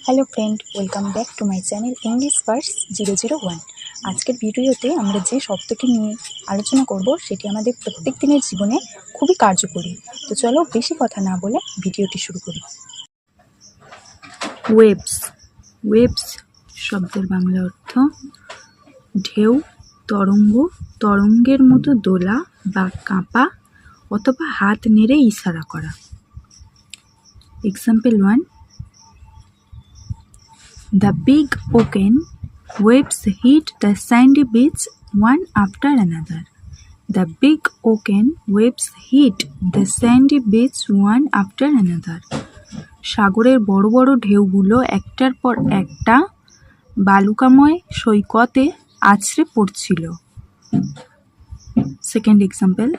Hello friend, welcome back to my channel English first 001। আজকের ভিডিওতে আমরা যে শব্দটি নিয়ে আলোচনা করব সেটি আমাদের প্রত্যেক দিনের জীবনে খুবই কার্যকরী। তো চলো বেশি কথা না বলে ভিডিওটি শুরু করি। ওয়েভস। ওয়েভস শব্দের বাংলা অর্থ ঢেউ, তরঙ্গ, তরঙ্গের মতো দোলা বা কাঁপা অথবা হাত নেড়ে ইশারা করা। Example 1, The big ocean waves hit the sandy beach one after another. The big ocean waves hit the sandy beach one after another. সাগরের বড় বড় ঢেউগুলো একটার পর একটা বালুকাময় সৈকতে আছড়ে পড়ছিল। Second example,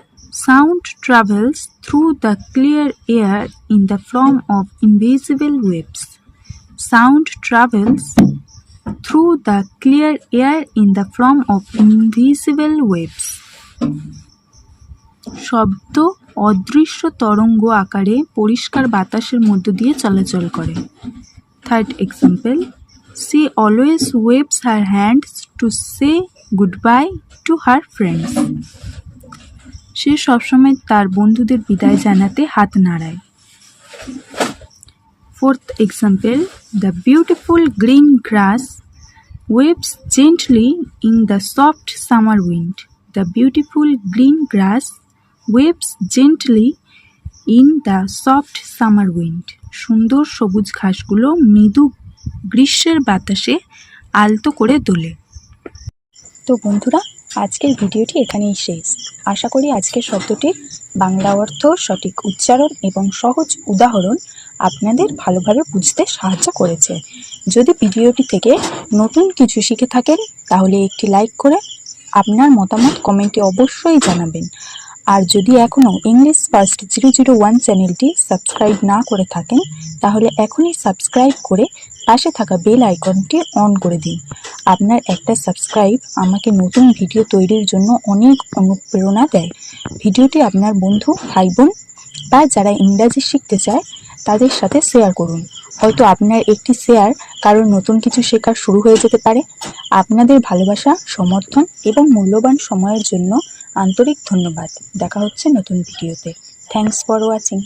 Sound travels through the clear air in the form of invisible waves. Sound travels through the clear air in the form of invisible waves. শব্দ অদৃশ্য তরঙ্গ আকারে পরিষ্কার বাতাসের মধ্য দিয়ে চলাচল করে। Third example, She always waves her hands to say goodbye to her friends. সে সবসময় তার বন্ধুদের বিদায় জানাতে হাত নাড়ায়। Fourth example, The beautiful green grass waves gently in the soft summer wind. The beautiful green grass waves gently in the soft summer wind. সুন্দর সবুজ ঘাসগুলো মৃদু গ্রীষ্মের বাতাসে আলতো করে দোলে। তো বন্ধুরা, আজকের ভিডিওটি এখানেই শেষ। আশা করি আজকের শব্দটির বাংলা অর্থ, সঠিক উচ্চারণ এবং সহজ উদাহরণ আপনাদের ভালোভাবে বুঝতে সাহায্য করেছে। যদি ভিডিওটি থেকে নতুন কিছু শিখে থাকেন তাহলে একটি লাইক করে আপনার মতামত কমেন্টে অবশ্যই জানাবেন। আর যদি এখনও ইংলিশ ফার্স্ট 001 চ্যানেলটি সাবস্ক্রাইব না করে থাকেন তাহলে এখনই সাবস্ক্রাইব করে পাশে থাকা বেল আইকনটি অন করে দিন। আপনার একটা সাবস্ক্রাইব আমাকে নতুন ভিডিও তৈরির জন্য অনেক অনুপ্রেরণা দেয়। ভিডিওটি আপনার বন্ধু, ভাই বোন বা যারা ইংরাজি শিখতে চায় তাদের সাথে শেয়ার করুন। হয়তো আপনার একটি শেয়ার কারোর নতুন কিছু শেখার শুরু হয়ে যেতে পারে। আপনাদের ভালোবাসা, সমর্থন এবং মূল্যবান সময়ের জন্য আন্তরিক ধন্যবাদ। দেখা হচ্ছে নতুন ভিডিওতে। Thanks for watching.